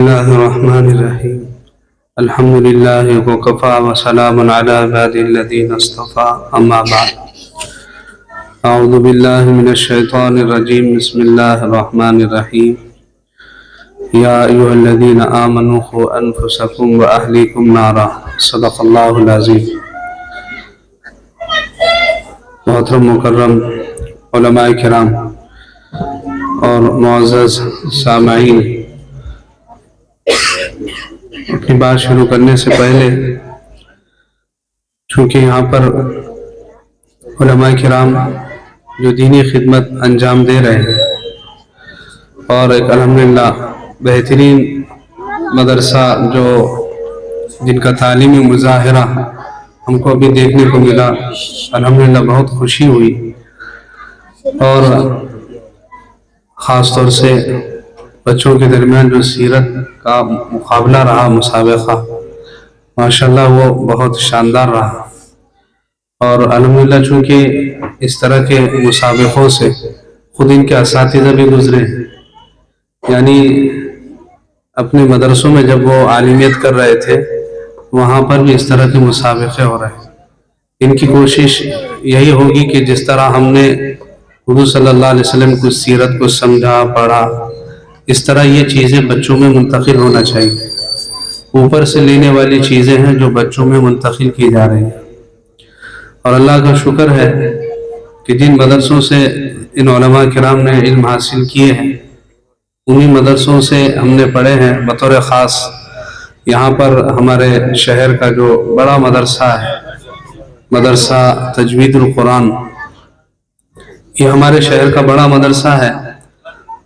الله الرحمن الرحيم. الحمد لله وكفى وسلام على عباده الذين اصطفى. أما بعد، أعوذ بالله من الشيطان الرجيم. بسم الله الرحمن الرحيم. يا أيها الذين آمنوا قوا أنفسكم وأهليكم نارا. صدق الله العظيم. محترم مکرم علماء کرام اور معزز سامعین، اپنی بات شروع کرنے سے پہلے چونکہ یہاں پر علماء کرام جو دینی خدمت انجام دے رہے ہیں اور ایک الحمدللہ بہترین مدرسہ جو جن کا تعلیمی مظاہرہ ہم کو ابھی دیکھنے کو ملا، الحمدللہ بہت خوشی ہوئی، اور خاص طور سے بچوں کے درمیان جو سیرت کا مقابلہ رہا، مسابقہ، ماشاءاللہ وہ بہت شاندار رہا. اور الحمدللہ چونکہ اس طرح کے مسابقوں سے خود ان کے اساتذہ بھی گزرے ہیں، یعنی اپنے مدرسوں میں جب وہ عالمیت کر رہے تھے وہاں پر بھی اس طرح کے مسابقے ہو رہے ہیں. ان کی کوشش یہی ہوگی کہ جس طرح ہم نے حضور صلی اللہ علیہ وسلم کو سیرت کو سمجھا پڑھا، اس طرح یہ چیزیں بچوں میں منتقل ہونا چاہیے. اوپر سے لینے والی چیزیں ہیں جو بچوں میں منتقل کی جا رہی ہیں. اور اللہ کا شکر ہے کہ جن مدرسوں سے ان علماء کرام نے علم حاصل کیے ہیں انہی مدرسوں سے ہم نے پڑھے ہیں. بطور خاص یہاں پر ہمارے شہر کا جو بڑا مدرسہ ہے، مدرسہ تجوید القرآن، یہ ہمارے شہر کا بڑا مدرسہ ہے،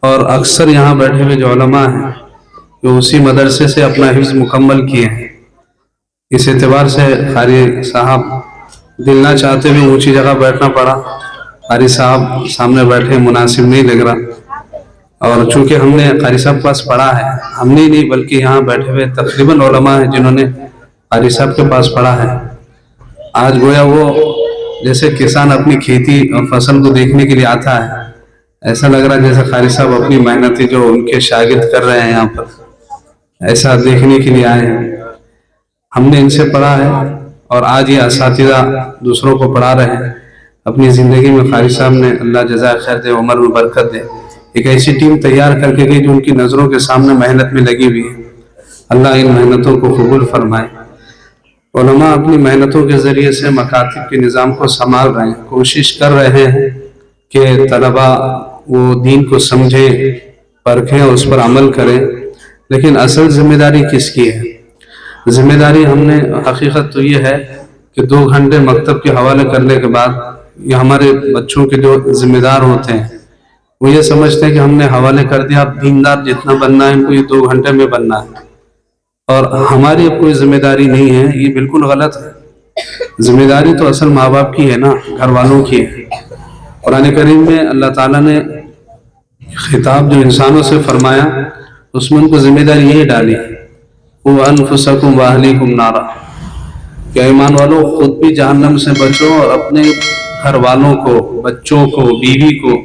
اور اکثر یہاں بیٹھے ہوئے جو علماء ہیں وہ اسی مدرسے سے اپنا حفظ مکمل کیے ہیں. اس اعتبار سے قاری صاحب دل نہ چاہتے بھی اونچی جگہ بیٹھنا پڑا. قاری صاحب سامنے بیٹھے مناسب نہیں لگ رہا، اور چونکہ ہم نے قاری صاحب پاس پڑھا ہے، ہم نے نہیں بلکہ یہاں بیٹھے ہوئے تقریباً علماء ہیں جنہوں نے قاری صاحب کے پاس پڑھا ہے. آج گویا وہ جیسے کسان اپنی کھیتی اور فصل کو دیکھنے کے لیے آتا ہے، ایسا لگ رہا ہے جیسے قاری صاحب اپنی محنتیں جو ان کے شاگرد کر رہے ہیں یہاں پر، ایسا دیکھنے کے لیے آئے ہیں. ہم نے ان سے پڑھا ہے اور آج یہ اساتذہ دوسروں کو پڑھا رہے ہیں. اپنی زندگی میں قاری صاحب نے، اللہ جزائے خیر دے، عمر میں برکت دے، ایک ایسی ٹیم تیار کر کے گئی جو ان کی نظروں کے سامنے محنت میں لگی ہوئی ہے. اللہ ان محنتوں کو قبول فرمائے. علماء اپنی محنتوں کے ذریعے سے مکاتب کے نظام کو سنبھال رہے ہیں، کوشش کر رہے ہیں کہ طلبہ وہ دین کو سمجھیں، پرکھیں، اس پر عمل کریں. لیکن اصل ذمہ داری کس کی ہے؟ ذمہ داری ہم نے، حقیقت تو یہ ہے کہ 2 گھنٹے مکتب کے حوالے کرنے کے بعد یہ ہمارے بچوں کے جو ذمہ دار ہوتے ہیں وہ یہ سمجھتے ہیں کہ ہم نے حوالے کر دیا، اب دیندار جتنا بننا ہے ان کو یہ 2 گھنٹے میں بننا ہے، اور ہماری اب کوئی ذمہ داری نہیں ہے. یہ بالکل غلط ہے. ذمہ داری تو اصل ماں باپ کی ہے نا، گھر والوں کی ہے. قرآن کریم میں اللہ تعالیٰ نے خطاب جو انسانوں سے فرمایا اس میں ان کو ذمہ داری یہی ڈالی، قُوْا أَنفُسَكُمْ وَأَهْلِيكُمْ نَارًا، کہ ایمان والوں خود بھی جہنم سے بچو اور اپنے گھر والوں کو، بچوں کو، بیوی کو،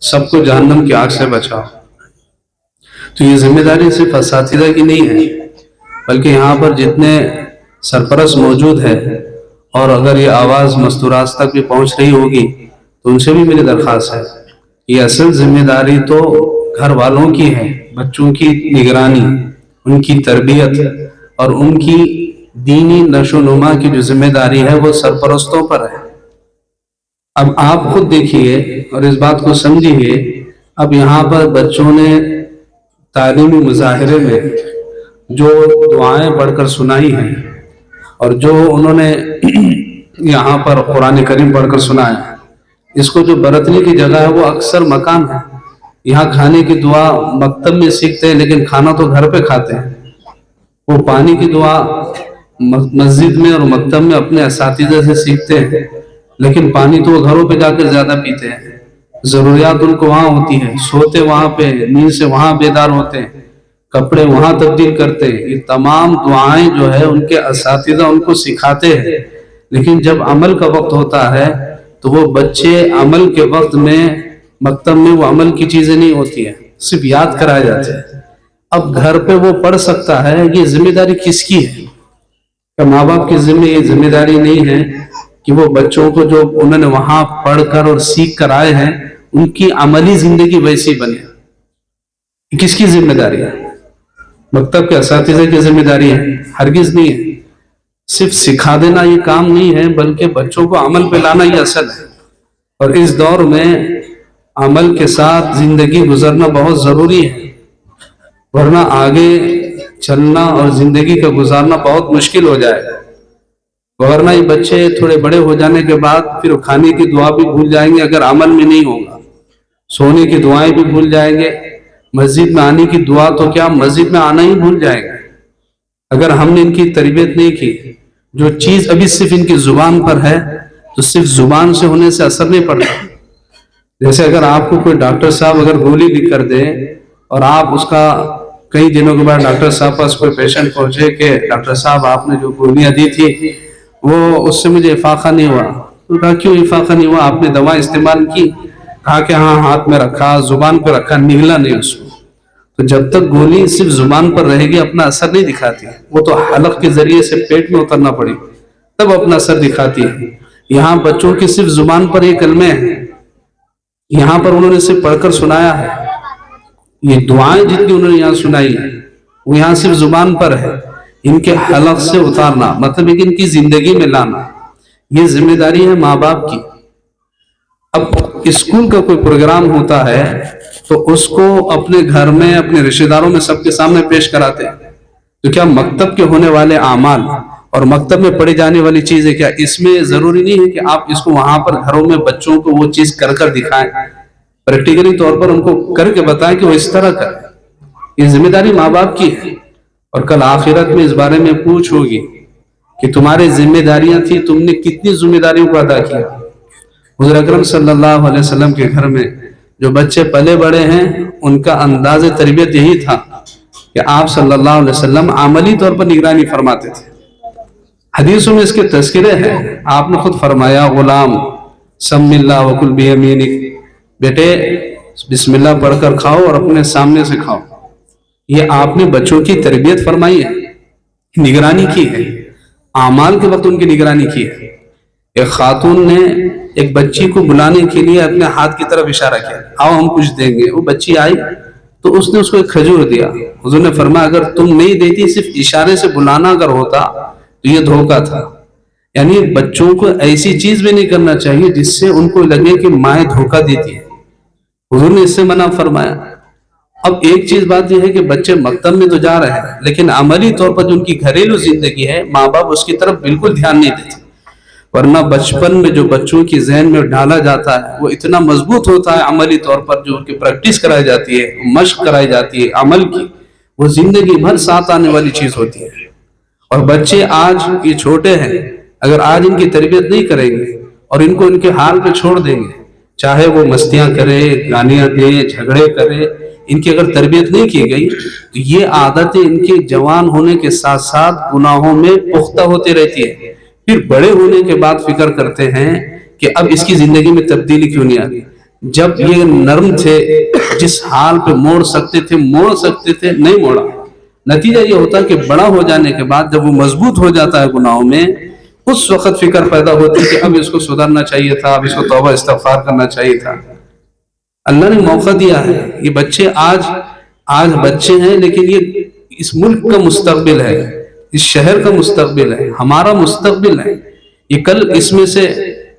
سب کو جہنم کی آگ سے بچاؤ. تو یہ ذمہ داری صرف اساتذہ کی نہیں ہے، بلکہ یہاں پر جتنے سرپرست موجود ہیں، اور اگر یہ آواز مستورات تک بھی پہنچ رہی ہوگی تو ان سے بھی میری درخواست ہے، یہ اصل ذمہ داری تو گھر والوں کی ہے. بچوں کی نگرانی، ان کی تربیت اور ان کی دینی نشو و نما کی جو ذمہ داری ہے وہ سرپرستوں پر ہے. اب آپ خود دیکھیے اور اس بات کو سمجھیے، اب یہاں پر بچوں نے تعلیمی مظاہرے میں جو دعائیں پڑھ کر سنائی ہیں اور جو انہوں نے یہاں پر قرآن کریم پڑھ کر سنایا ہے، اس کو جو برتنے کی جگہ ہے وہ اکثر مکان ہے. یہاں کھانے کی دعا مکتب میں سیکھتے ہیں لیکن کھانا تو گھر پہ کھاتے ہیں. وہ پانی کی دعا مسجد میں اور مکتب میں اپنے اساتذہ سے سیکھتے ہیں، لیکن پانی تو وہ گھروں پہ جا کر زیادہ پیتے ہیں. ضروریات ان کو وہاں ہوتی ہیں، سوتے وہاں پہ، نیند سے وہاں بیدار ہوتے ہیں، کپڑے وہاں تبدیل کرتے ہیں. یہ تمام دعائیں جو ہے ان کے اساتذہ ان کو سکھاتے ہیں، لیکن جب عمل کا وقت ہوتا ہے تو وہ بچے عمل کے وقت میں مکتب میں وہ عمل کی چیزیں نہیں ہوتی ہیں، صرف یاد کرائے جاتے ہیں. اب گھر پہ وہ پڑھ سکتا ہے، یہ ذمہ داری کس کی ہے؟ کہ ماں باپ کی ذمہ داری نہیں ہے کہ وہ بچوں کو جو انہوں نے وہاں پڑھ کر اور سیکھ کر آئے ہیں ان کی عملی زندگی ویسی بنے؟ کس کی ذمہ داری ہے؟ مکتب کے اساتذہ کی ذمہ داری ہے؟ ہرگز نہیں ہے۔ صرف سکھا دینا یہ کام نہیں ہے، بلکہ بچوں کو عمل پہ لانا یہ اصل ہے۔ اور اس دور میں عمل کے ساتھ زندگی گزرنا بہت ضروری ہے، ورنہ آگے چلنا اور زندگی کا گزارنا بہت مشکل ہو جائے گا۔ ورنہ یہ بچے تھوڑے بڑے ہو جانے کے بعد پھر کھانے کی دعا بھی بھول جائیں گے اگر عمل میں نہیں ہوگا، سونے کی دعائیں بھی بھول جائیں گے، مسجد میں آنے کی دعا تو کیا مسجد میں آنا ہی بھول جائیں گے اگر ہم نے ان کی تربیت نہیں کی۔ جو چیز ابھی صرف ان کی زبان پر ہے تو صرف زبان سے ہونے سے اثر نہیں پڑتا۔ جیسے اگر آپ کو کوئی ڈاکٹر صاحب اگر گولی لکھ کر دے اور آپ اس کا کئی دنوں کے بعد ڈاکٹر صاحب پاس کوئی پیشنٹ پہنچے کہ ڈاکٹر صاحب آپ نے جو گولیاں دی تھی وہ اس سے مجھے افاقہ نہیں ہوا، تو کہا کیوں افاقہ نہیں ہوا؟ آپ نے دوا استعمال کی؟ کہا کہ ہاں ہاتھ میں رکھا، زبان پہ رکھا، نگلا نہیں اس کو۔ تو جب تک گولی صرف زبان پر رہے گی اپنا اثر نہیں دکھاتی، وہ تو حلق کے ذریعے سے پیٹ میں اترنا پڑے تب اپنا اثر دکھاتی ہے۔ یہاں بچوں کی صرف زبان پر یہ کلمے ہیں، یہاں پر انہوں نے صرف پڑھ کر سنایا ہے، یہ دعائیں جتنی انہوں نے یہاں سنائی ہے وہ یہاں صرف زبان پر ہے، ان کے حلق سے اتارنا مطلب ان کی زندگی میں لانا، یہ ذمہ داری ہے ماں باپ کی۔ اب اسکول کا کوئی پروگرام ہوتا ہے تو اس کو اپنے گھر میں اپنے رشتہ داروں میں سب کے سامنے پیش کراتے ہیں، تو کیا مکتب کے ہونے والے اعمال اور مکتب میں پڑھی جانے والی چیزیں کیا اس میں ضروری نہیں ہے کہ آپ اس کو وہاں پر گھروں میں بچوں کو وہ چیز کر کر دکھائیں، پریکٹیکلی طور پر ان کو کر کے بتائیں کہ وہ اس طرح کریں؟ یہ ذمہ داری ماں باپ کی ہے، اور کل آخرت میں اس بارے میں پوچھ ہوگی کہ تمہارے ذمہ داریاں تھی، تم نے کتنی ذمہ داریوں کو ادا کیا۔ حضور اکرم صلی اللہ علیہ وسلم کے گھر میں جو بچے پلے بڑے ہیں ان کا انداز تربیت یہی تھا کہ آپ صلی اللہ علیہ وسلم عملی طور پر نگرانی فرماتے تھے۔ حدیثوں میں اس کے تذکرے ہیں، آپ نے خود فرمایا غلام سم اللہ وکل بیمینک، بیٹے بسم اللہ پڑھ کر کھاؤ اور اپنے سامنے سے کھاؤ۔ یہ آپ نے بچوں کی تربیت فرمائی ہے، نگرانی کی ہے، اعمال کے وقت ان کی نگرانی کی ہے۔ ایک خاتون نے ایک بچی کو بلانے کے لیے اپنے ہاتھ کی طرف اشارہ کیا، آؤ ہم کچھ دیں گے۔ وہ بچی آئی تو اس نے اس کو ایک کھجور دیا۔ حضور نے فرمایا اگر تم نہیں دیتی، صرف اشارے سے بلانا اگر ہوتا تو یہ دھوکہ تھا۔ یعنی بچوں کو ایسی چیز بھی نہیں کرنا چاہیے جس سے ان کو لگے کہ مائیں دھوکہ دیتی ہے، حضور نے اس سے منع فرمایا۔ اب ایک چیز بات یہ ہے کہ بچے مکتب میں تو جا رہے ہیں لیکن عملی طور پر جو ان کی گھریلو زندگی ہے ماں باپ اس کی طرف بالکل دھیان نہیں دیتے، ورنہ بچپن میں جو بچوں کی ذہن میں ڈالا جاتا ہے وہ اتنا مضبوط ہوتا ہے، عملی طور پر جو ان کی پریکٹس کرائی جاتی ہے، مشق کرائی جاتی ہے عمل کی، وہ زندگی بھر ساتھ آنے والی چیز ہوتی ہے۔ اور بچے آج یہ چھوٹے ہیں، اگر آج ان کی تربیت نہیں کریں گے اور ان کو ان کے حال پہ چھوڑ دیں گے، چاہے وہ مستیاں کرے، گالیاں دے، جھگڑے کرے، ان کی اگر تربیت نہیں کی گئی تو یہ عادتیں ان کے جوان ہونے کے ساتھ ساتھ گناہوں میں پختہ ہوتی رہتی ہے۔ پھر بڑے ہونے کے بعد فکر کرتے ہیں کہ اب اس کی زندگی میں تبدیلی کیوں نہیں آ گئی، جب یہ نرم تھے، جس حال پہ موڑ سکتے تھے نہیں موڑا۔ نتیجہ یہ ہوتا ہے کہ بڑا ہو جانے کے بعد جب وہ مضبوط ہو جاتا ہے گناہوں میں، اس وقت فکر پیدا ہوتی ہے کہ اب اس کو سدھرنا چاہیے تھا، اب اس کو توبہ استغفار کرنا چاہیے تھا۔ اللہ نے موقع دیا ہے، یہ بچے آج بچے ہیں لیکن یہ اس ملک کا مستقبل ہے، اس شہر کا مستقبل ہے، ہمارا مستقبل ہے۔ یہ کل اس میں سے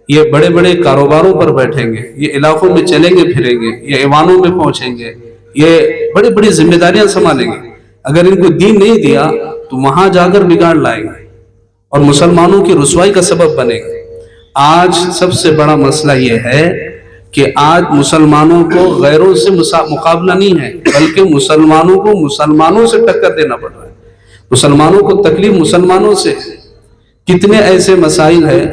یہ بڑے بڑے کاروباروں پر بیٹھیں گے، یہ علاقوں میں چلیں گے پھریں گے، یہ ایوانوں میں پہنچیں گے، یہ بڑی بڑی ذمہ داریاں سنبھالیں گے۔ اگر ان کو دین نہیں دیا تو وہاں جا کر بگاڑ لائیں گے اور مسلمانوں کی رسوائی کا سبب بنے گا۔ آج سب سے بڑا مسئلہ یہ ہے کہ آج مسلمانوں کو غیروں سے مقابلہ نہیں ہے، بلکہ مسلمانوں کو مسلمانوں سے ٹکر دینا پڑ رہا ہے، مسلمانوں کو تکلیف مسلمانوں سے۔ کتنے ایسے مسائل ہیں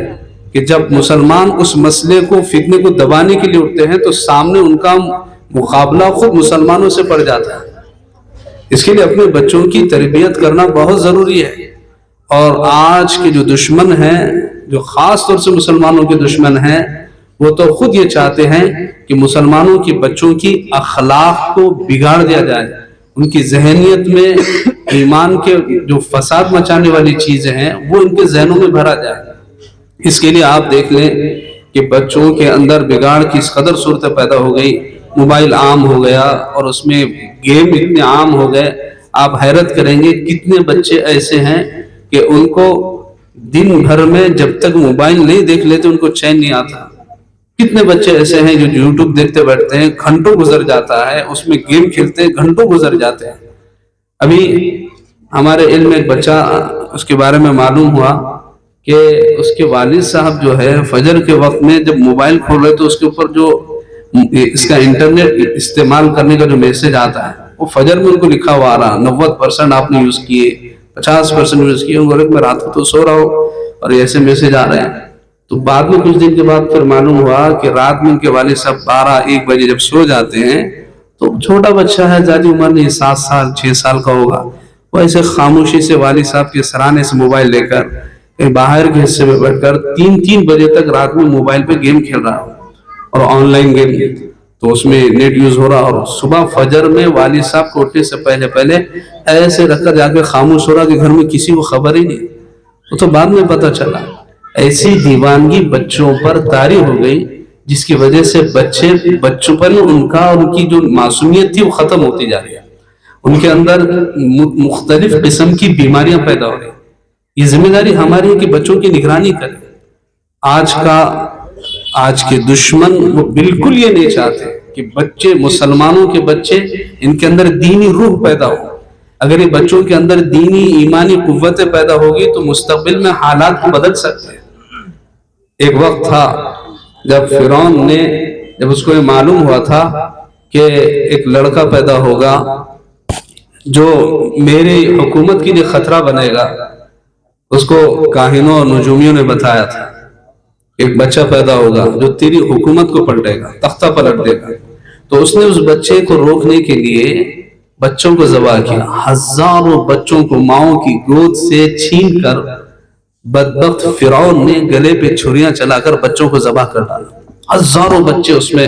کہ جب مسلمان اس مسئلے کو فتنے کو دبانے کے لیے اٹھتے ہیں تو سامنے ان کا مقابلہ خود مسلمانوں سے پڑ جاتا ہے۔ اس کے لیے اپنے بچوں کی تربیت کرنا بہت ضروری ہے۔ اور آج کے جو دشمن ہیں، جو خاص طور سے مسلمانوں کے دشمن ہیں، وہ تو خود یہ چاہتے ہیں کہ مسلمانوں کے بچوں کی اخلاق کو بگاڑ دیا جائے، ان کی ذہنیت میں ایمان کے جو فساد مچانے والی چیزیں ہیں وہ ان کے ذہنوں میں بھرا جائے۔ اس کے لیے آپ دیکھ لیں کہ بچوں کے اندر بگاڑ کی اس قدر صورت پیدا ہو گئی، موبائل عام ہو گیا اور اس میں گیم اتنے عام ہو گئے، آپ حیرت کریں گے کتنے بچے ایسے ہیں کہ ان کو دن بھر میں جب تک موبائل نہیں دیکھ لیتے ان کو چین نہیں آتا۔ کتنے بچے ایسے ہیں جو یوٹیوب دیکھتے بیٹھتے ہیں، گھنٹوں گزر جاتا ہے، اس میں گیم کھیلتے ہیں، گھنٹوں گزر جاتے ہیں۔ ابھی ہمارے علم میں ایک بچہ، اس کے بارے میں معلوم ہوا کہ اس کے والد صاحب جو ہے فجر کے وقت میں جب موبائل کھول رہے تو اس کے اوپر جو اس کا انٹرنیٹ استعمال کرنے کا جو میسج آتا ہے وہ فجر میں ان کو لکھا ہوا آ رہا، 90% آپ نے یوز کیے، 50% یوز کیے۔ ان کو میں رات کو تو سو رہا ہوں اور ایسے میسج آ رہے ہیں۔ تو بعد میں کچھ دن کے بعد پھر معلوم ہوا کہ رات میں ان کے والد صاحب 12-1 بجے جب سو جاتے ہیں تو چھوٹا بچہ ہے، زیادہ عمر نہیں، 7 سال 6 سال کا ہوگا، وہ ایسے خاموشی سے والد صاحب کے سرانے سے موبائل لے کر باہر کے حصے میں بیٹھ کر 3 بجے تک رات میں موبائل پہ گیم کھیل رہا ہوں، اور آن لائن گیم، تو اس میں نیٹ یوز ہو رہا، اور صبح فجر میں والد صاحب کو اٹھنے سے پہلے ایسے رکھ کر جا کے خاموش ہو رہا کہ گھر میں کسی کو خبر ہی نہیں۔ وہ تو بعد میں پتہ چلا ایسی دیوانگی بچوں پر طاری ہو گئی جس کی وجہ سے بچوں پر ان کا اور ان کی جو معصومیت تھی وہ ختم ہوتی جا رہی ہے، ان کے اندر مختلف قسم کی بیماریاں پیدا ہو رہی ہیں۔ یہ ذمہ داری ہماری ہے کہ بچوں کی نگرانی کریں۔ آج کے دشمن وہ بالکل یہ نہیں چاہتے کہ بچے، مسلمانوں کے بچے، ان کے اندر دینی روح پیدا ہو۔ اگر یہ بچوں کے اندر دینی ایمانی قوتیں پیدا ہوگی تو مستقبل میں حالات کو بدل سکتے ہیں۔ ایک وقت تھا جب فرعون نے، جب اس کو یہ معلوم ہوا تھا کہ ایک لڑکا پیدا ہوگا جو میری حکومت کے لیے خطرہ بنے گا، اس کو کاہنوں اور نجومیوں نے بتایا تھا ایک بچہ پیدا ہوگا جو تیری حکومت کو پلٹے گا، تختہ پلٹ دے گا۔ تو اس نے اس بچے کو روکنے کے لیے بچوں کو ذبح کیا، ہزاروں بچوں کو ماؤں کی گود سے چھین کر بدبخت فرعون نے گلے پہ چھریاں چلا کر بچوں کو ذبح کر ڈالا، ہزاروں بچے اس میں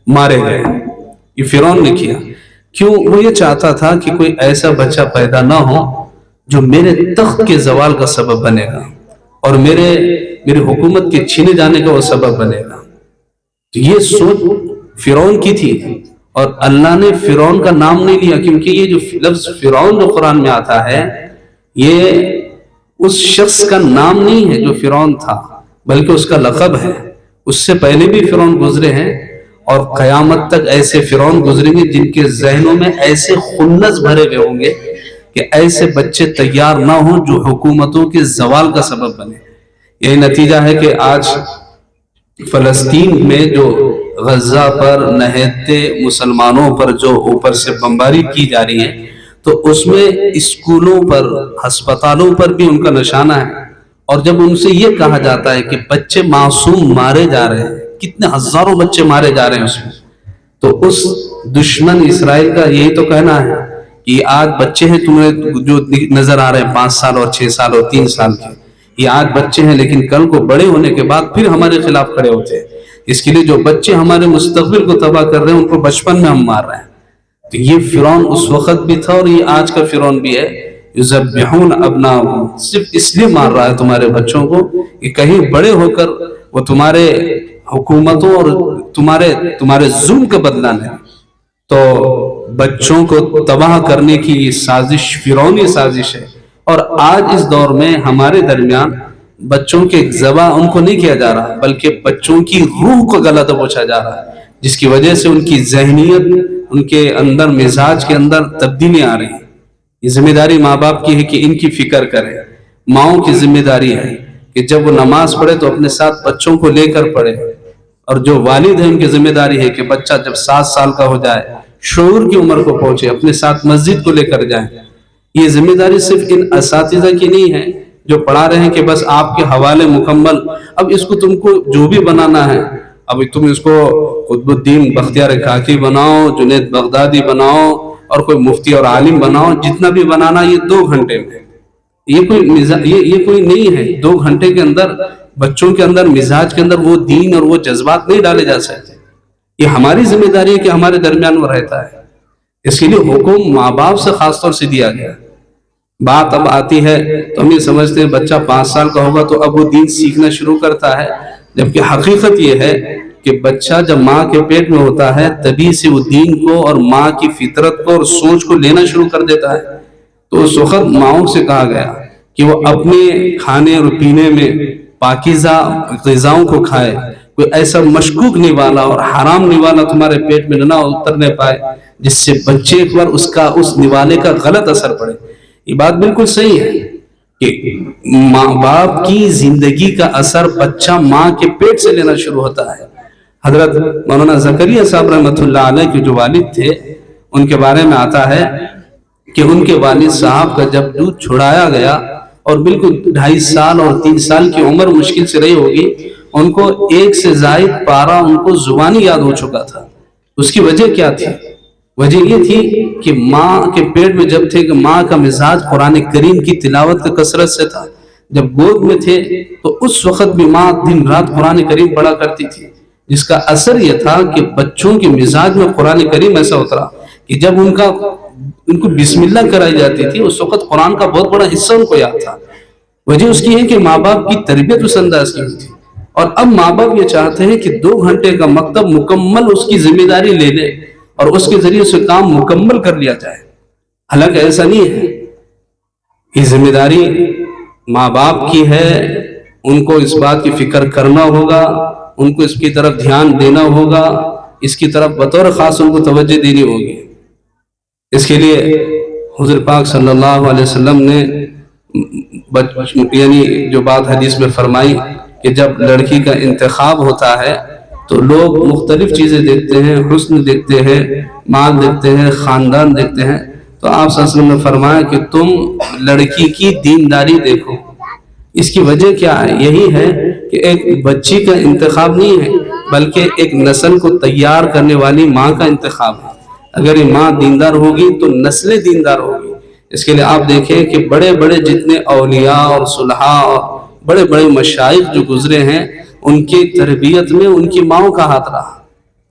مارے گئے۔ یہ فرعون نے کیا، کیوں؟ وہ یہ چاہتا تھا کہ کوئی ایسا بچہ پیدا نہ ہو جو میرے تخت کے زوال کا سبب بنے گا اور میری حکومت کے چھینے جانے کا وہ سبب بنے گا۔ تو یہ سوچ فرعون کی تھی، اور اللہ نے فرعون کا نام نہیں لیا، کیونکہ یہ جو لفظ فرعون جو قرآن میں آتا ہے یہ اس شخص کا نام نہیں ہے جو فرعون تھا، بلکہ اس کا لقب ہے۔ اس سے پہلے بھی فرعون گزرے ہیں اور قیامت تک ایسے فرعون گزریں گے جن کے ذہنوں میں ایسے خنث بھرے ہوئے ہوں گے کہ ایسے بچے تیار نہ ہوں جو حکومتوں کے زوال کا سبب بنے۔ یہی نتیجہ ہے کہ آج فلسطین میں جو غزہ پر نہتے مسلمانوں پر جو اوپر سے بمباری کی جا رہی ہے، تو اس میں اسکولوں پر، ہسپتالوں پر بھی ان کا نشانہ ہے۔ اور جب ان سے یہ کہا جاتا ہے کہ بچے معصوم مارے جا رہے ہیں، کتنے ہزاروں بچے مارے جا رہے ہیں اس میں، تو اس دشمن اسرائیل کا یہی تو کہنا ہے کہ آج بچے ہیں تمہیں جو نظر آ رہے ہیں 5 سال اور 6 سال اور 3 سال کے، یہ آج بچے ہیں لیکن کل کو بڑے ہونے کے بعد پھر ہمارے خلاف کھڑے ہوتے ہیں۔ اس کے لیے جو بچے ہمارے مستقبل کو تباہ کر رہے ہیں ان کو بچپن میں ہم مار رہے ہیں۔ تو یہ فرعون اس وقت بھی تھا اور یہ آج کا فرعون بھی ہے، یذبحون ابناءہم، صرف اس لیے مار رہا ہے تمہارے بچوں کو کہ کہیں بڑے ہو کر وہ تمہارے حکومتوں اور تمہارے ظلم کا بدلہ لیں۔ تو بچوں کو تباہ کرنے کی یہ سازش فرعونی سازش ہے، اور آج اس دور میں ہمارے درمیان بچوں کے ذبح ان کو نہیں کیا جا رہا بلکہ بچوں کی روح کو گلا دبوچا جا رہا ہے، جس کی وجہ سے ان کی ذہنیت، ان کے اندر مزاج کے اندر تبدیلی آ رہی ہے۔ یہ ذمہ داری ماں باپ کی ہے کہ ان کی فکر کریں۔ ماؤں کی ذمہ داری ہے کہ جب وہ نماز پڑھے تو اپنے ساتھ بچوں کو لے کر پڑھے، اور جو والد ہیں ان کی ذمہ داری ہے کہ بچہ جب 7 سال کا ہو جائے، شعور کی عمر کو پہنچے، اپنے ساتھ مسجد کو لے کر جائیں۔ یہ ذمہ داری صرف ان اساتذہ کی نہیں ہے جو پڑھا رہے ہیں کہ بس آپ کے حوالے مکمل، اب اس کو تم کو جو بھی بنانا ہے، اب تم اس کو قطب الدین بختیار کاکی بناؤ، جنید بغدادی بناؤ، اور کوئی مفتی اور عالم بناؤ، جتنا بھی بنانا یہ 2 گھنٹے میں، یہ کوئی نہیں ہے۔ 2 گھنٹے کے اندر بچوں کے اندر، مزاج کے اندر وہ دین اور وہ جذبات نہیں ڈالے جا سکتے۔ یہ ہماری ذمہ داری ہے کہ ہمارے درمیان وہ رہتا ہے۔ اس کے لیے حکم ماں باپ سے خاص طور سے دیا گیا۔ بات اب آتی ہے تو ہم یہ سمجھتے ہیں بچہ 5 سال کا ہوگا تو اب وہ دین سیکھنا شروع کرتا ہے، جبکہ حقیقت یہ ہے کہ بچہ جب ماں کے پیٹ میں ہوتا ہے تبھی سے وہ دین کو اور ماں کی فطرت کو اور سوچ کو لینا شروع کر دیتا ہے۔ تو اس وقت ماؤں سے کہا گیا کہ وہ اپنے کھانے اور پینے میں پاکیزہ غذاؤں کو کھائے، کوئی ایسا مشکوک نوالا اور حرام نوالا تمہارے پیٹ میں نہ اترنے پائے جس سے بچے پر اس نوالے کا غلط اثر پڑے۔ یہ بات بالکل صحیح ہے کہ ماں باپ کی زندگی کا اثر بچہ ماں کے پیٹ سے لینا شروع ہوتا ہے۔ حضرت مولانا زکریا صاحب رحمۃ اللہ علیہ کے جو والد تھے، ان کے بارے میں آتا ہے کہ ان کے والد صاحب کا جب دودھ چھڑایا گیا اور بالکل 2.5 سال اور 3 سال کی عمر مشکل سے رہی ہوگی، ان کو 1 سے زائد پارہ ان کو زبانی یاد ہو چکا تھا۔ اس کی وجہ کیا تھی؟ وجہ یہ تھی کہ ماں کے پیٹ میں جب تھے کہ ماں کا مزاج قرآن کریم کی تلاوت کی کثرت سے تھا۔ جب گود میں تھے تو اس وقت بھی ماں دن رات قرآن کریم پڑھا کرتی تھی، جس کا اثر یہ تھا کہ بچوں کے مزاج میں قرآن کریم ایسا اترا کہ جب ان کو بسم اللہ کرائی جاتی تھی اس وقت قرآن کا بہت بڑا حصہ ان کو یاد تھا۔ وجہ اس کی ہے کہ ماں باپ کی تربیت اس انداز کی ہوئی تھی، اور اب ماں باپ یہ چاہتے ہیں کہ 2 گھنٹے کا مکتب مکمل اس کی ذمہ داری لے لے اور اس کے ذریعے سے کام مکمل کر لیا جائے۔ حالانکہ ایسا نہیں ہے، یہ ذمہ داری ماں باپ کی ہے، ان کو اس بات کی فکر کرنا ہوگا، ان کو اس کی طرف دھیان دینا ہوگا، اس کی طرف بطور خاص ان کو توجہ دینی ہوگی۔ اس کے لیے حضور پاک صلی اللہ علیہ وسلم نے یعنی جو بات حدیث میں فرمائی کہ جب لڑکی کا انتخاب ہوتا ہے تو لوگ مختلف چیزیں دیکھتے ہیں، حسن دیکھتے ہیں، مال دیکھتے ہیں، خاندان دیکھتے ہیں، تو آپ صلی اللہ علیہ وسلم نے فرمایا کہ تم لڑکی کی دینداری دیکھو۔ اس کی وجہ کیا ہے؟ یہی ہے کہ ایک بچی کا انتخاب نہیں ہے بلکہ ایک نسل کو تیار کرنے والی ماں کا انتخاب ہے۔ اگر یہ ماں دیندار ہوگی تو نسلیں دیندار ہوگی۔ اس کے لیے آپ دیکھیں کہ بڑے بڑے جتنے اولیاء اور صلحاء اور بڑے بڑے مشائخ جو گزرے ہیں، ان کی تربیت میں ان کی ماؤں کا ہاتھ رہا،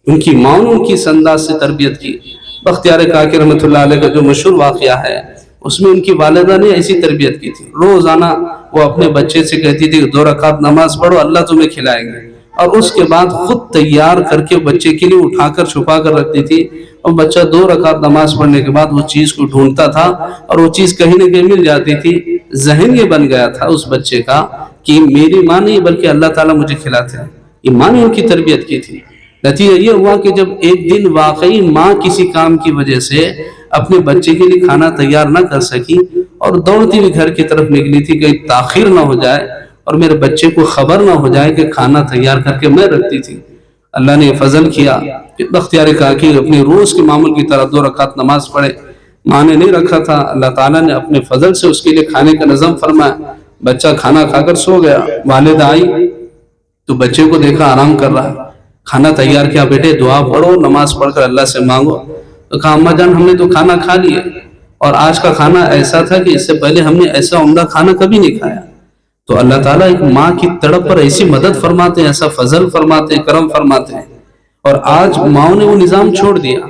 ان کی ماؤں نے ان کی انداز سے تربیت کی۔ بختیار کاکی رحمۃ اللہ علیہ کا جو مشہور واقعہ ہے اس میں ان کی والدہ نے ایسی تربیت کی تھی، روزانہ وہ اپنے بچے سے کہتی تھی کہ 2 رکعت نماز پڑھو، اللہ تمہیں کھلائیں گے، اور اس کے بعد خود تیار کر کے بچے کے لیے اٹھا کر چھپا کر رکھتی تھی، اور بچہ 2 رکعت نماز پڑھنے کے بعد وہ چیز کو ڈھونڈتا تھا اور وہ چیز کہیں نہ کہیں مل جاتی تھی۔ ذہن یہ بن گیا تھا اس بچے کا کہ میری ماں نہیں بلکہ اللہ تعالیٰ مجھے کھلاتے ہیں، یہ ماں نے ان کی تربیت کی تھی۔ نتیجہ یہ ہوا کہ جب ایک دن واقعی ماں کسی کام کی وجہ سے اپنے بچے کے لیے کھانا تیار نہ کر سکی اور دوڑتی ہوئی گھر کی طرف نکلی تھی کہ تاخیر نہ ہو جائے اور میرے بچے کو خبر نہ ہو جائے کہ کھانا تیار کر کے میں رکھتی تھی، اللہ نے فضل کیا کہ بختیار کاکی اپنے روز کے معمول کی طرح 2 رکعت نماز پڑھے۔ ماں نے نہیں رکھا تھا، اللہ تعالیٰ نے اپنے فضل سے اس کے لیے کھانے کا نظم فرمایا۔ بچہ کھانا کھا کر سو گیا، والد آئی تو بچے کو دیکھا آرام کر رہا، کھانا تیار کیا، بیٹے دعا پڑھو، نماز پڑھ کر اللہ سے مانگو۔ تو کہا اماں جان ہم نے تو کھانا کھا لیے، اور آج کا کھانا ایسا تھا کہ اس سے پہلے ہم نے ایسا عمدہ کھانا کبھی نہیں کھایا۔ تو اللہ تعالیٰ ایک ماں کی تڑپ پر ایسی مدد فرماتے ہیں، ایسا فضل فرماتے ہیں، کرم فرماتے ہیں، اور آج ماؤں نے وہ نظام چھوڑ دیا،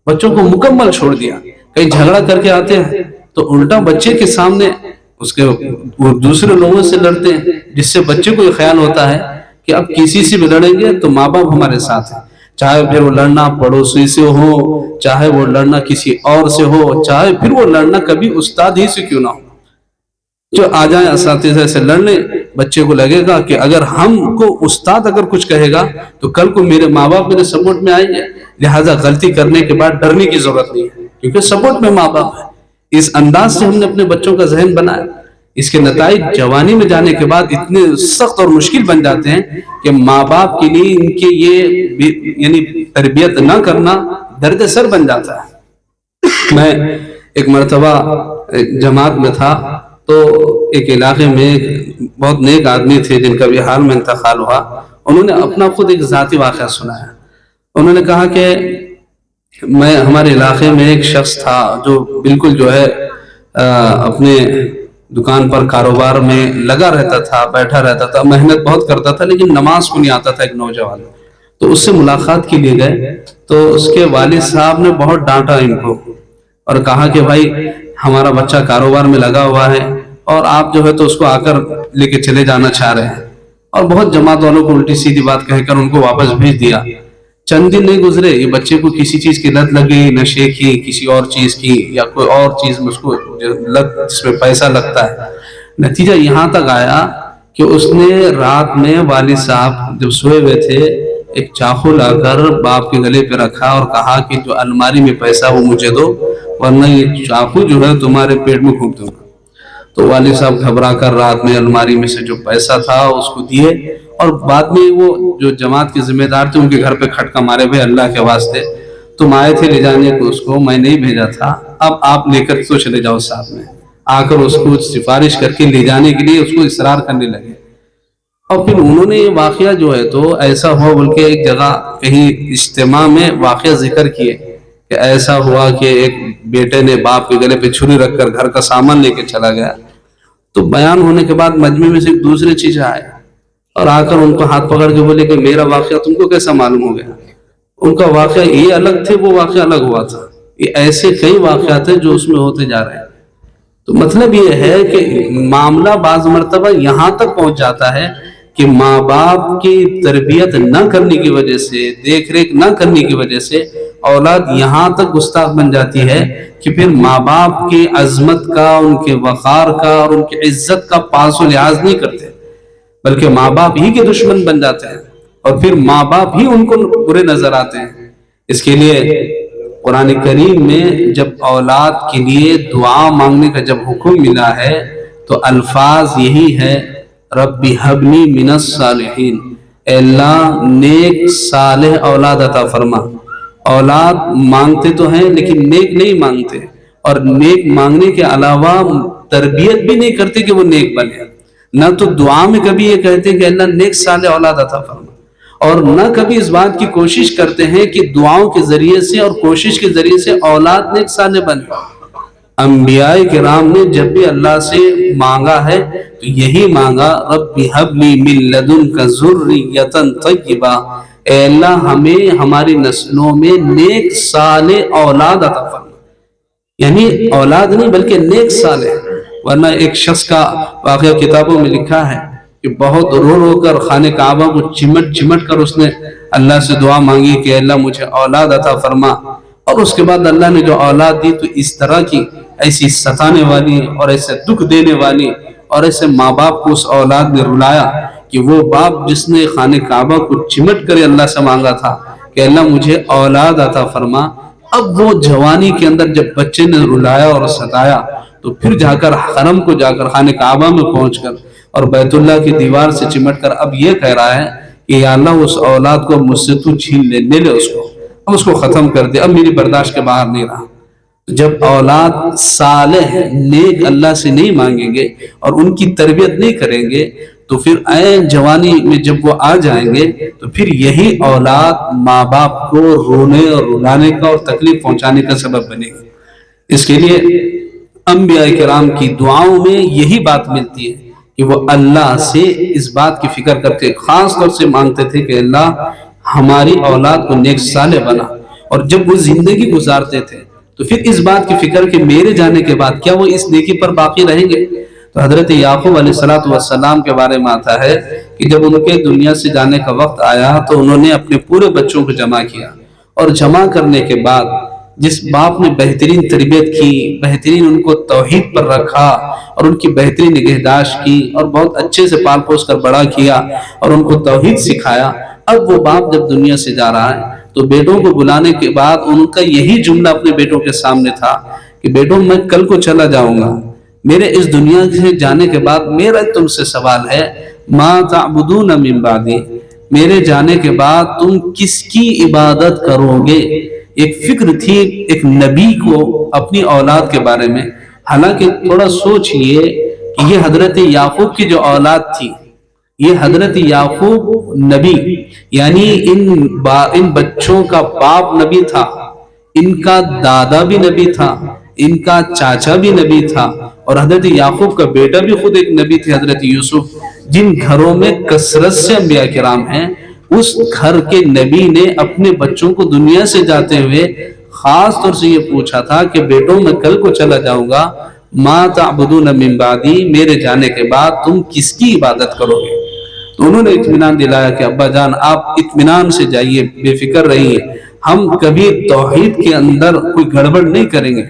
بچوں کو مکمل چھوڑ دیا۔ کہیں جھگڑا کر کے آتے ہیں تو الٹا بچے کے سامنے وہ دوسرے لوگوں سے لڑتے ہیں، جس سے بچے کو یہ خیال ہوتا ہے کہ اب کسی سے بھی لڑیں گے تو ماں باپ ہمارے ساتھ ہیں، چاہے پھر وہ لڑنا پڑوسی سے ہو، چاہے وہ لڑنا کسی اور سے ہو، چاہے پھر وہ لڑنا کبھی استاد ہی سے کیوں نہ ہو، جو آ جائیں اساتذہ سے لڑنے۔ بچے کو لگے گا کہ اگر ہم کو استاد اگر کچھ کہے گا تو کل کو میرے ماں باپ میرے سپورٹ میں آئیں گے، لہٰذا غلطی کرنے کے بعد ڈرنے کی ضرورت نہیں ہے کیونکہ سپورٹ میں ماں باپ ہے۔ اس انداز سے ہم نے اپنے بچوں کا ذہن بنایا۔ اس کے نتائج جوانی میں جانے کے بعد اتنے سخت اور مشکل بن جاتے ہیں کہ ماں باپ کے لیے ان کے یہ یعنی تربیت نہ کرنا درد سر بن جاتا ہے۔ میں ایک مرتبہ جماعت میں تھا تو ایک علاقے میں بہت نیک آدمی تھے جن کا بھی حال میں انتقال ہوا، انہوں نے اپنا خود ایک ذاتی واقعہ سنایا۔ انہوں نے کہا کہ ہمارے علاقے میں ایک شخص تھا جو بالکل جو ہے اپنے دکان پر کاروبار میں لگا رہتا تھا، بیٹھا رہتا تھا، محنت بہت کرتا تھا، لیکن نماز کو نہیں آتا تھا ایک نوجوان۔ تو اس سے ملاقات کے لیے گئے تو اس کے والد صاحب نے بہت ڈانٹا ان کو اور کہا کہ بھائی ہمارا بچہ کاروبار میں لگا ہوا ہے اور آپ جو ہے تو اس کو آ کر لے کے چلے جانا چاہ رہے ہیں، اور بہت جماعت والوں کو الٹی سیدھی بات کہہ کر ان کو واپس بھیج دیا۔ چند دن نہیں گزرے، یہ بچے کو کسی چیز کی لت لگ گئی، نشے کی، کسی اور چیز کی، یا کوئی اور چیز میں اس کو لت جس میں پیسہ لگتا ہے۔ نتیجہ یہاں تک آیا کہ اس نے رات میں والد صاحب جب سوئے ہوئے تھے ایک چاقو لا کر باپ کے گلے پہ رکھا اور کہا کہ جو الماری میں پیسہ وہ مجھے دو، ورنہ یہ چاقو جو ہے تمہارے پیٹ میں گھونپ دوں گا۔ تو والد صاحب گھبرا کر رات میں الماری میں سے جو پیسہ تھا اس کو دیے، اور بعد میں وہ جو جماعت کے ذمہ دار تھے ان کے گھر پہ کھٹکا مارے، بھائی اللہ کے واسطے تم آئے تھے لے جانے کو اس کو، میں نہیں بھیجا تھا، اب آپ لے کر تو چلے جاؤ ساتھ میں۔ آ کر اس کو سفارش کر کے لے جانے کے لیے اس کو اصرار کرنے لگے، اور پھر انہوں نے یہ واقعہ جو ہے تو ایسا ہوا، بلکہ ایک جگہ کہیں اجتماع میں واقعہ ذکر کیے کہ ایسا ہوا کہ ایک بیٹے نے باپ کے گلے پہ چھری رکھ کر گھر کا سامان لے کے چلا گیا۔ تو بیان ہونے کے بعد مجمع میں سے ایک دوسرے چیز آئے اور آ کر ان کو ہاتھ پکڑ کے بولے کہ میرا واقعہ تم کو کیسا معلوم ہو گیا؟ ان کا واقعہ یہ الگ تھے، وہ واقعہ الگ ہوا تھا۔ یہ ایسے کئی واقعات ہیں جو اس میں ہوتے جا رہے ہیں۔ تو مطلب یہ ہے کہ معاملہ بعض مرتبہ یہاں تک پہنچ جاتا ہے کہ ماں باپ کی تربیت نہ کرنے کی وجہ سے، دیکھ ریکھ نہ کرنے کی وجہ سے اولاد یہاں تک گستاخ بن جاتی ہے کہ پھر ماں باپ کی عظمت کا، ان کے وقار کا اور ان کی عزت کا پاس و لحاظ نہیں کرتے، بلکہ ماں باپ ہی کے دشمن بن جاتے ہیں، اور پھر ماں باپ ہی ان کو برے نظر آتے ہیں۔ اس کے لیے قرآن کریم میں جب اولاد کے لیے دعا مانگنے کا جب حکم ملا ہے تو الفاظ یہی ہے، رب ہب لی من الصالحین، اے اللہ نیک صالح اولاد عطا فرما۔ اولاد مانگتے تو ہیں لیکن نیک نہیں مانگتے، اور نیک مانگنے کے علاوہ تربیت بھی نہیں کرتے کہ وہ نیک بنے۔ نہ تو دعا میں کبھی یہ کہتے ہیں کہ اللہ نیک صالح اولاد عطا فرما، اور نہ کبھی اس بات کی کوشش کرتے ہیں کہ دعاؤں کے ذریعے سے اور کوشش کے ذریعے سے اولاد نیک صالح بنے۔ انبیاء کرام نے جب بھی اللہ سے مانگا ہے تو یہی مانگا، رب ہب لی من لدنک ذریۃ طیبہ، اے اللہ ہمیں ہماری نسلوں میں نیک صالح اولاد عطا فرما۔ یعنی اولاد نہیں بلکہ نیک صالح۔ ورنہ ایک شخص کا واقعہ کتابوں میں لکھا ہے کہ بہت رو رو کر خانہ کعبہ کو چمٹ چمٹ کر اس نے اللہ سے دعا مانگی کہ اللہ مجھے اولاد عطا فرما، اور اس کے بعد اللہ نے جو اولاد دی تو اس طرح کی ایسی ستانے والی اور ایسے دکھ دینے والی اور ایسے ماں باپ کو اس اولاد نے رلایا کہ وہ باپ جس نے خانہ کعبہ کو چمٹ کر اللہ سے مانگا تھا کہ اللہ مجھے اولاد عطا فرما، اب وہ جوانی کے اندر جب بچے نے رلایا اور ستایا تو پھر جا کر حرم کو جا کر خانہ کعبہ میں پہنچ کر اور بیت اللہ کی دیوار سے چمٹ کر اب یہ کہہ رہا ہے کہ یا اللہ اس اولاد کو مجھ سے تو چھین لے لے اس کو، اب اس کو ختم کر دے، اب میری برداشت کے باہر نہیں رہا۔ جب اولاد صالح نیک اللہ سے نہیں مانگیں گے اور ان کی تربیت نہیں کریں گے تو پھر عین جوانی میں جب وہ آ جائیں گے تو پھر یہی اولاد ماں باپ کو رونے اور رلانے کا اور تکلیف پہنچانے کا سبب بنے گی۔ اس کے لیے انبیاء کرام کی دعاؤں میں یہی بات ملتی ہے کہ وہ اللہ سے اس بات کی فکر کرتے، خاص طور سے مانگتے تھے کہ اللہ ہماری اولاد کو نیک صالح بنا، اور جب وہ زندگی گزارتے تھے تو پھر اس بات کی فکر کہ میرے جانے کے بعد کیا وہ اس نیکی پر باقی رہیں گے۔ تو حضرت یعقوب علیہ السلام کے بارے میں آتا ہے کہ جب ان کے دنیا سے جانے کا وقت آیا تو انہوں نے اپنے پورے بچوں کو جمع کیا، اور جمع کرنے کے بعد جس باپ نے بہترین تربیت کی، بہترین ان کو توحید پر رکھا اور ان کی بہترین نگہداشت کی اور بہت اچھے سے پال پوس کر بڑا کیا اور ان کو توحید سکھایا، اب وہ باپ جب دنیا سے جا رہا ہے تو بیٹوں کو بلانے کے بعد ان کا یہی جملہ اپنے بیٹوں کے سامنے تھا کہ بیٹوں میں کل کو چلا جاؤں گا، میرے اس دنیا سے جانے کے بعد میرا تم سے سوال ہے، ما تعبدون من بعدی، میرے جانے کے بعد تم کس کی عبادت کرو گے۔ ایک فکر تھی ایک نبی کو اپنی اولاد کے بارے میں۔ حالانکہ تھوڑا سوچئے کہ یہ حضرت یعقوب کی جو اولاد تھی، یہ حضرت یعقوب نبی یعنی ان بچوں کا باپ نبی تھا، ان کا دادا بھی نبی تھا، ان کا چاچا بھی نبی تھا، اور حضرت یعقوب کا بیٹا بھی خود ایک نبی تھے، حضرت یوسف۔ جن گھروں میں کثرت سے انبیاء کرام ہیں، اس گھر کے نبی نے اپنے بچوں کو دنیا سے جاتے ہوئے خاص طور سے یہ پوچھا تھا کہ بیٹوں میں کل کو چلا جاؤں گا، ما تعبدون من بعدی، میرے جانے کے بعد تم کس کی عبادت کرو گے؟ تو انہوں نے اطمینان دلایا کہ ابا جان آپ اطمینان سے جائیے، بے فکر رہیے، ہم کبھی توحید کے اندر کوئی گڑبڑ نہیں کریں گے۔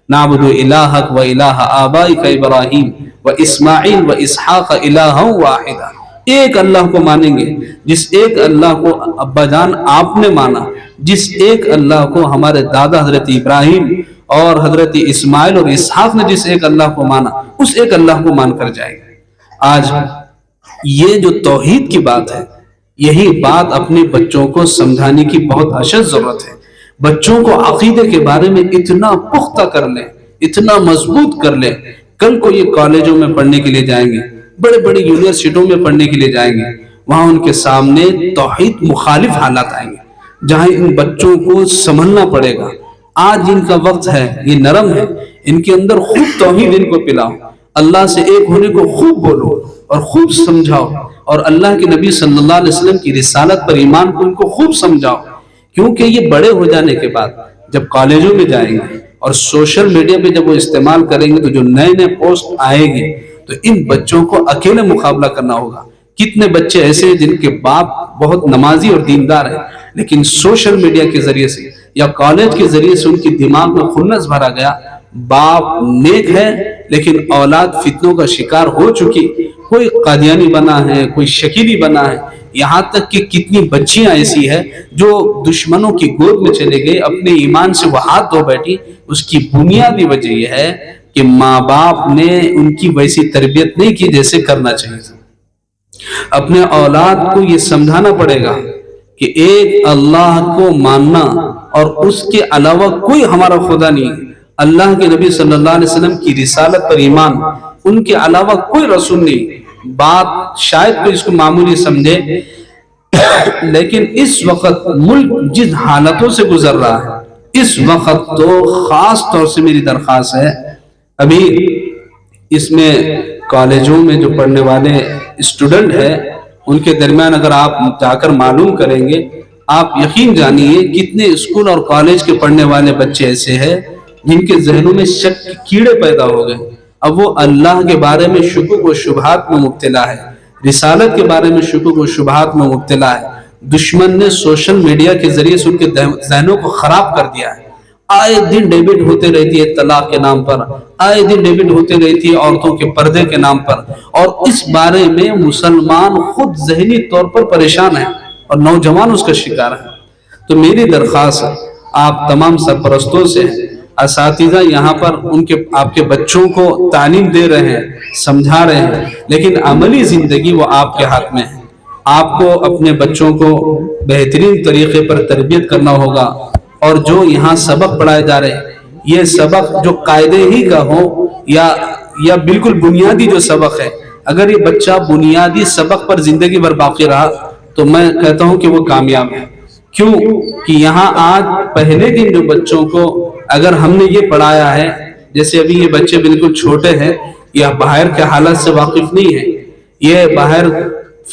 نعبد الہک و الہ آبائک ابراہیم و اسماعیل و اسحاق الہا واحدا، ایک اللہ کو مانیں گے، جس ایک اللہ کو ابا جان آپ نے مانا، جس ایک اللہ کو ہمارے دادا حضرت ابراہیم اور حضرت اسماعیل اور اسحاق نے جس ایک اللہ کو مانا، اس ایک اللہ کو مان کر جائیں گے۔ آج یہ جو توحید کی بات ہے، یہی بات اپنے بچوں کو سمجھانے کی بہت اشد ضرورت ہے۔ بچوں کو عقیدے کے بارے میں اتنا پختہ کر لیں، اتنا مضبوط کر لیں، کل کو یہ کالجوں میں پڑھنے کے لیے جائیں گے، بڑے بڑے یونیورسٹیوں میں پڑھنے کے لیے جائیں گے، وہاں ان کے سامنے توحید مخالف حالات آئیں گے، جہاں ان بچوں کو سنبھلنا پڑے گا۔ آج ان کا وقت ہے، یہ نرم ہے، ان کے اندر خوب توحید ان کو پلاؤ، اللہ سے ایک ہونے کو خوب بولو اور خوب سمجھاؤ، اور اللہ کے نبی صلی اللہ علیہ وسلم کی رسالت پر ایمان کو ان کو خوب سمجھاؤ، کیونکہ یہ بڑے ہو جانے کے بعد جب کالجوں میں جائیں گے اور سوشل میڈیا پہ جب وہ استعمال کریں گے تو جو نئے نئے پوسٹ آئیں گے تو ان بچوں کو اکیلے مقابلہ کرنا ہوگا۔ کتنے بچے ایسے ہیں جن کے باپ بہت نمازی اور دیندار ہیں، لیکن سوشل میڈیا کے ذریعے سے یا کالج کے ذریعے سے ان کی دماغ میں خنث بھرا گیا، باپ نیک ہے لیکن اولاد فتنوں کا شکار ہو چکی، کوئی قادیانی بنا ہے، کوئی شکیلی بنا ہے، یہاں تک کہ کتنی بچیاں ایسی ہیں جو دشمنوں کی گود میں چلے گئے، اپنے ایمان سے وہ ہاتھ دھو بیٹھی۔ اس کی بنیادی وجہ یہ ہے کہ ماں باپ نے ان کی ویسی تربیت نہیں کی جیسے کرنا چاہیے تھا۔ اپنے اولاد کو یہ سمجھانا پڑے گا کہ ایک اللہ کو ماننا اور اس کے علاوہ کوئی ہمارا خدا نہیں، اللہ کے نبی صلی اللہ علیہ وسلم کی رسالت پر ایمان، ان کے علاوہ کوئی رسول نہیں۔ بات شاید کوئی اس کو معمولی سمجھے، لیکن اس وقت ملک جن حالتوں سے گزر رہا ہے، اس وقت تو خاص طور سے میری درخواست ہے، ابھی اس میں کالجوں میں جو پڑھنے والے اسٹوڈنٹ ہیں ان کے درمیان اگر آپ جا کر معلوم کریں گے، آپ یقین جانیے کتنے اسکول اور کالج کے پڑھنے والے بچے ایسے ہیں جن کے ذہنوں میں شک کے کیڑے پیدا ہو گئے، اب وہ اللہ کے بارے میں شکوک و شبہات میں مبتلا ہے، رسالت کے بارے میں شکوک و شبہات میں مبتلا ہے۔ دشمن نے سوشل میڈیا کے ذریعے سے ان کے ذہنوں کو خراب کر دیا ہے۔ آئے دن ڈیبٹ ہوتے رہتی ہے طلاق کے نام پر، آئے دن ڈیبٹ ہوتے رہتی ہے عورتوں کے پردے کے نام پر، اور اس بارے میں مسلمان خود ذہنی طور پر پریشان ہیں اور نوجوان اس کا شکار ہے۔ تو میری درخواست آپ تمام سرپرستوں سے، اساتذہ یہاں پر ان کے آپ کے بچوں کو تعلیم دے رہے ہیں، سمجھا رہے ہیں، لیکن عملی زندگی وہ آپ کے ہاتھ میں ہے۔ آپ کو اپنے بچوں کو بہترین طریقے پر تربیت کرنا ہوگا، اور جو یہاں سبق پڑھائے جا رہے ہیں یہ سبق جو قاعدے ہی کا ہو یا بالکل بنیادی جو سبق ہے، اگر یہ بچہ بنیادی سبق پر زندگی بھر باقی رہا تو میں کہتا ہوں کہ وہ کامیاب ہے۔ کیوں کہ یہاں آج پہلے دن جو بچوں کو اگر ہم نے یہ پڑھایا ہے، جیسے ابھی یہ بچے بالکل چھوٹے ہیں، یہ باہر کے حالات سے واقف نہیں ہیں، یہ باہر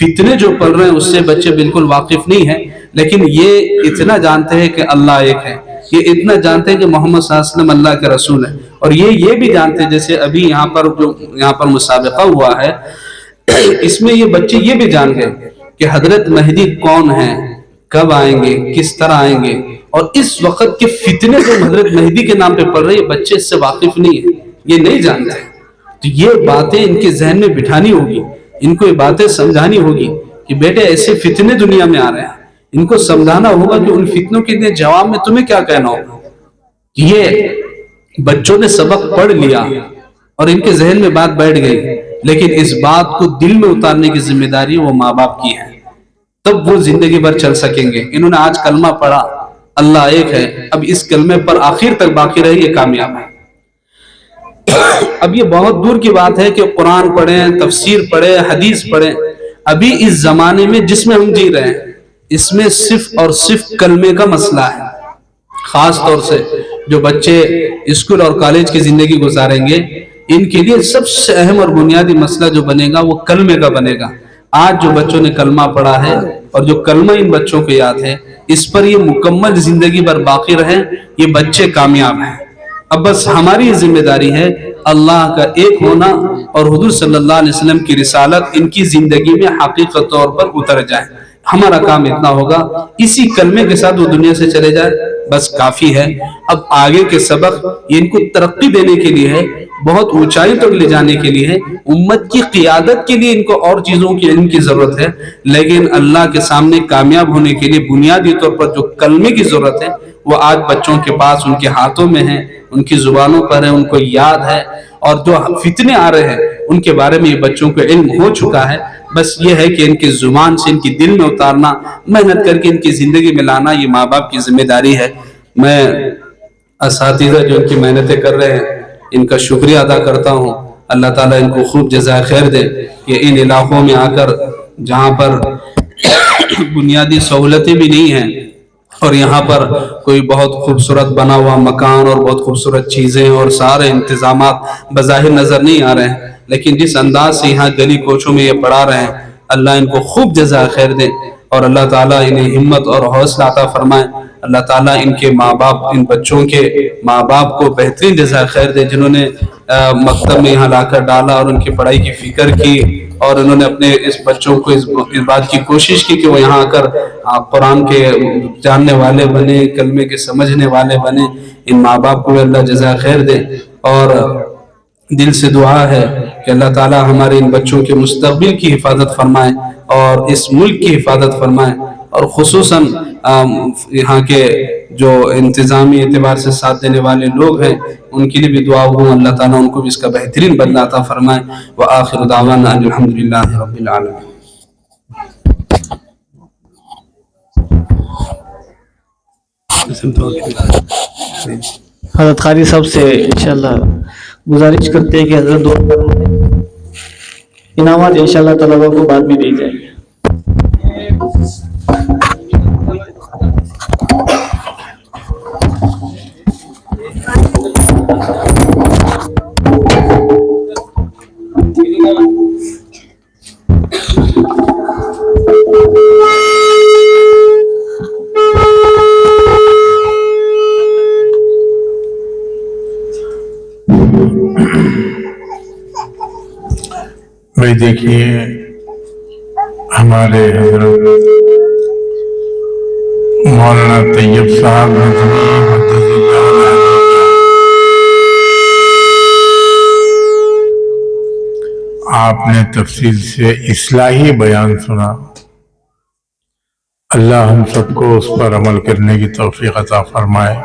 فتنے جو پڑھ رہے ہیں اس سے بچے بالکل واقف نہیں ہیں، لیکن یہ اتنا جانتے ہیں کہ اللہ ایک ہے، یہ اتنا جانتے ہیں کہ محمد صلی اللہ علیہ وسلم اللہ کے رسول ہے، اور یہ بھی جانتے ہیں، جیسے ابھی یہاں پر مسابقہ ہوا ہے، اس میں یہ بچے یہ بھی جان گئے کہ حضرت مہدی کون ہیں، کب آئیں گے، کس طرح آئیں گے، اور اس وقت کے فتنے جو حضرت مہدی کے نام پہ پڑھ رہے ہیں بچے اس سے واقف نہیں ہیں، یہ نہیں جانتے۔ تو یہ باتیں ان کے ذہن میں بٹھانی ہوگی، ان کو یہ باتیں سمجھانی ہوگی کہ بیٹے ایسے فتنے دنیا میں آ رہے ہیں، ان کو سمجھانا ہوگا کہ ان فتنوں کے جواب میں تمہیں کیا کہنا ہوگا۔ یہ بچوں نے سبق پڑھ لیا اور ان کے ذہن میں بات بیٹھ گئی، لیکن اس بات کو دل میں اتارنے کی ذمہ داری وہ ماں باپ کی ہے، تب وہ زندگی بھر چل سکیں گے۔ انہوں نے آج کلمہ پڑھا اللہ ایک ہے، اب اس کلمے پر آخر تک باقی رہے، یہ کامیاب ہے۔ اب یہ بہت دور کی بات ہے کہ قرآن پڑھیں، تفسیر پڑھیں، حدیث پڑھیں، ابھی اس زمانے میں جس میں ہم جی رہے ہیں اس میں صرف اور صرف کلمے کا مسئلہ ہے۔ خاص طور سے جو بچے اسکول اور کالج کی زندگی گزاریں گے ان کے لیے سب سے اہم اور بنیادی مسئلہ جو بنے گا وہ کلمے کا بنے گا۔ آج جو بچوں نے کلمہ پڑھا ہے اور جو کلمہ ان بچوں کو یاد ہے اس پر یہ مکمل زندگی بھر باقی رہیں، یہ بچے کامیاب ہیں۔ اب بس ہماری یہ ذمہ داری ہے اللہ کا ایک ہونا اور حضور صلی اللہ علیہ وسلم کی رسالت ان کی زندگی میں حقیقت طور پر اتر جائے۔ ہمارا کام اتنا ہوگا، اسی کلمے کے ساتھ وہ دنیا سے چلے جائے، بس کافی ہے۔ اب آگے کے سبق یہ ان کو ترقی دینے کے لیے ہے، بہت اونچائی تک لے جانے کے لیے ہے، امت کی قیادت کے لیے ان کو اور چیزوں کی ان کی ضرورت ہے، لیکن اللہ کے سامنے کامیاب ہونے کے لیے بنیادی طور پر جو کلمے کی ضرورت ہے وہ آج بچوں کے پاس ان کے ہاتھوں میں ہے، ان کی زبانوں پر ہے، ان کو یاد ہے، اور جو فتنے آ رہے ہیں ان کے بارے میں یہ بچوں کو علم ہو چکا ہے۔ بس یہ ہے کہ ان کی زبان سے ان کی دل میں اتارنا، محنت کر کے ان کی زندگی میں لانا، یہ ماں باپ کی ذمہ داری ہے۔ میں اساتذہ جو ان کی محنتیں کر رہے ہیں ان کا شکریہ ادا کرتا ہوں، اللہ تعالیٰ ان کو خوب جزائے خیر دے کہ ان علاقوں میں آ کر جہاں پر بنیادی سہولتیں بھی نہیں ہیں اور یہاں پر کوئی بہت خوبصورت بنا ہوا مکان اور بہت خوبصورت چیزیں اور سارے انتظامات بظاہر نظر نہیں آ رہے ہیں، لیکن جس انداز سے یہاں گلی کوچوں میں یہ پڑھا رہے ہیں، اللہ ان کو خوب جزائے خیر دے اور اللہ تعالیٰ انہیں ہمت اور حوصلہ عطا فرمائے۔ اللہ تعالیٰ ان کے ماں باپ، ان بچوں کے ماں باپ کو بہترین جزائے خیر دے جنہوں نے مکتب میں یہاں لا کر ڈالا اور ان کی پڑھائی کی فکر کی، اور انہوں نے اپنے اس بچوں کو اس بات کی کوشش کی کہ وہ یہاں آ کر قرآن کے جاننے والے بنے، کلمے کے سمجھنے والے بنے۔ ان ماں باپ کو اللہ جزائے خیر دے، اور دل سے دعا ہے کہ اللہ تعالیٰ ہمارے ان بچوں کے مستقبل کی حفاظت فرمائے اور اس ملک کی حفاظت فرمائے، اور خصوصاً یہاں کے جو انتظامی اعتبار سے ساتھ دینے والے لوگ ہیں ان کے لیے بھی دعا ہوں، اللہ تعالیٰ ان کو بھی اس کا بہترین بدلہ عطا فرمائے۔ وآخر دعوانا ان الحمدللہ رب العالمین۔ حضرت قاری صاحب سے انشاءاللہ گزارش کرتے ہیں کہ حضرت دعا فرمائیں، انعامات انشاءاللہ طلبہ کو بعد میں دی جائیں گے۔ بھائی دیکھیے، ہمارے حضرت مولانا طیب صاحب نظمی مدد اللہ علیہ آپ نے تفصیل سے اصلاحی بیان سنا، اللہ ہم سب کو اس پر عمل کرنے کی توفیق عطا فرمائے،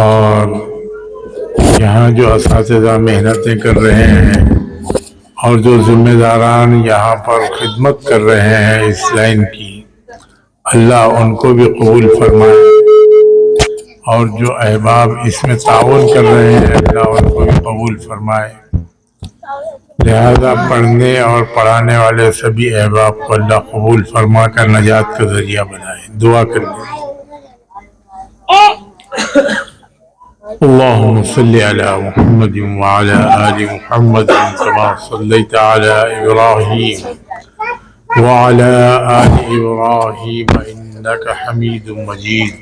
اور یہاں جو اساتذہ محنتیں کر رہے ہیں اور جو ذمہ داران یہاں پر خدمت کر رہے ہیں اس لائن کی، اللہ ان کو بھی قبول فرمائے، اور جو احباب اس میں تعاون کر رہے ہیں اللہ ان کو بھی قبول فرمائے۔ لہذا پڑھنے اور پڑھانے والے سبھی احباب کو اللہ قبول فرما کر نجات کا ذریعہ بنائے۔ دعا کرنے اللهم صل على محمد وعلى آل محمد كما صليت على إبراهيم وعلى آل إبراهيم إنك حميد مجيد،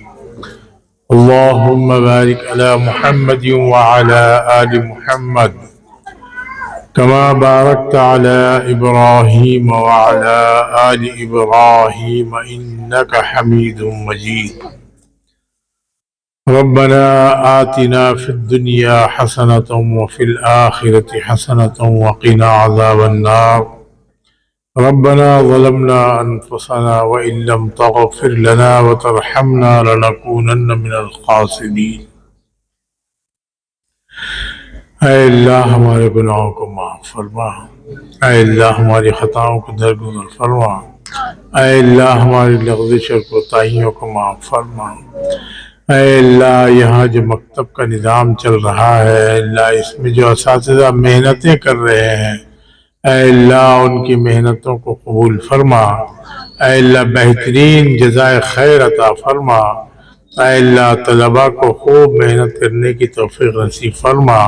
اللهم بارك على محمد وعلى آل محمد كما باركت على إبراهيم وعلى آل إبراهيم إنك حميد مجيد۔ ربنا آتنا في الدنيا حسنة وفي الآخرة حسنة وقنا عذاب النار، ربنا ظلمنا أنفسنا وإن لم تغفر لنا وترحمنا لنكونن من الخاسرين۔ اے اللہ ہمارے گناہوں کو معاف فرما، اے اللہ ہماری خطاؤں کو درگزر فرما، اے اللہ ہماری لغزش اور کوتاہیوں کو معاف فرما۔ اے اللہ یہاں جو مکتب کا نظام چل رہا ہے اللہ اس میں جو اساتذہ محنتیں کر رہے ہیں اے اللہ ان کی محنتوں کو قبول فرما، اے اللہ بہترین جزائے خیر عطا فرما، اے اللہ طلباء کو خوب محنت کرنے کی توفیق نصیب فرما،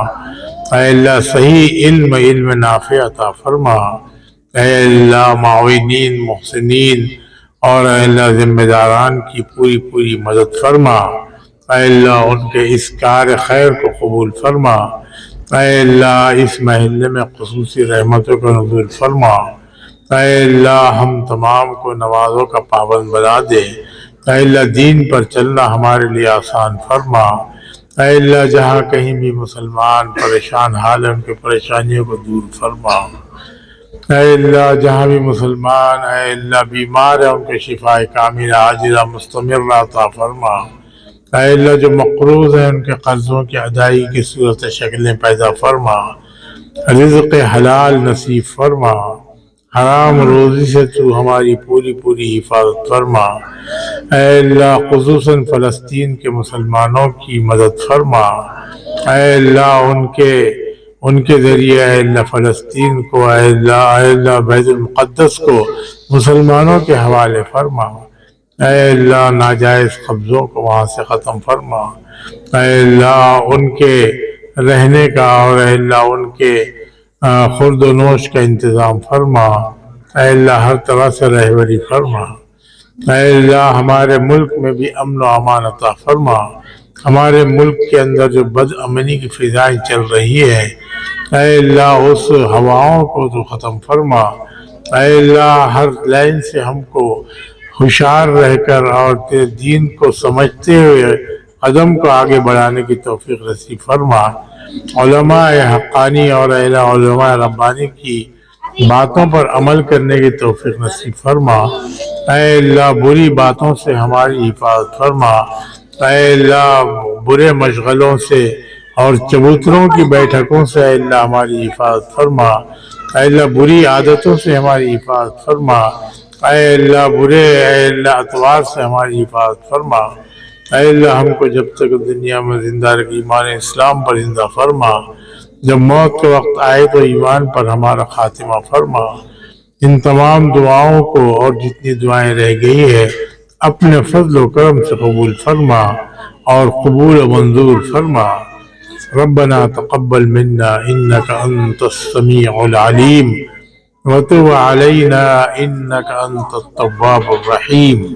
اے اللہ صحیح علم نافع عطا فرما، اے اللہ معاونین محسنین اور اے اللہ ذمہ داران کی پوری پوری مدد فرما، اے اللہ ان کے اس کار خیر کو قبول فرما، اے اللہ اس محلے میں خصوصی رحمتوں کا نزول فرما، اے اللہ ہم تمام کو نمازوں کا پابند بنا دے، اے اللہ دین پر چلنا ہمارے لیے آسان فرما، اے اللہ جہاں کہیں بھی مسلمان پریشان حال ہے ان کی پریشانیوں کو دور فرما، اے اللہ جہاں بھی مسلمان اے اللہ بیمار ہے ان کے شفا کاملہ عاجلہ مستمرہ عطا فرما، اے اللہ جو مقروض ہیں ان کے قرضوں کی ادائیگی کی صورت شکلیں پیدا فرما، رزق حلال نصیب فرما، حرام روزی سے تو ہماری پوری پوری حفاظت فرما، اے اللہ خصوصاً فلسطین کے مسلمانوں کی مدد فرما، اے اللہ ان کے ذریعے اے اللہ فلسطین کو اے اللہ بیت المقدس کو مسلمانوں کے حوالے فرما، اے اللہ ناجائز قبضوں کو وہاں سے ختم فرما، اے اللہ ان کے رہنے کا اور اے اللہ ان کے خورد و نوش کا انتظام فرما، اے اللہ ہر طرح سے رہبری فرما، اے اللہ ہمارے ملک میں بھی امن و امان عطا فرما، ہمارے ملک کے اندر جو بد امنی کی فضائیں چل رہی ہے اے اللہ اس ہواؤں کو تو ختم فرما، اے اللہ ہر لائن سے ہم کو ہوشیار رہ کر اور تیرے دین کو سمجھتے ہوئے قدم کو آگے بڑھانے کی توفیق نصیب فرما، علماء حقانی اور اے اللہ علماء ربانی کی باتوں پر عمل کرنے کی توفیق نصیب فرما، اے اللہ بری باتوں سے ہماری حفاظت فرما، اے اللہ برے مشغلوں سے اور چبوتروں کی بیٹھکوں سے اے اللہ ہماری حفاظت فرما، اے اللہ بری عادتوں سے ہماری حفاظت فرما، اے اللہ برے اے اللہ اطوار سے ہماری حفاظت فرما، اے اللہ ہم کو جب تک دنیا میں زندہ رکھ ایمان اسلام پر زندہ فرما، جب موت کے وقت آئے تو ایمان پر ہمارا خاتمہ فرما، ان تمام دعاؤں کو اور جتنی دعائیں رہ گئی ہے اپنے فضل و کرم سے قبول فرما اور قبول و منظور فرما، ربنا تقبل منا انك انت السميع العليم وتب علينا انك انت التواب الرحيم،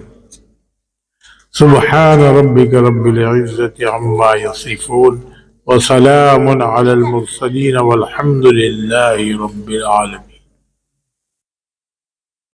سبحان ربك رب العزة عما يصفون وسلام على المرسلين والحمد لله رب العالمين.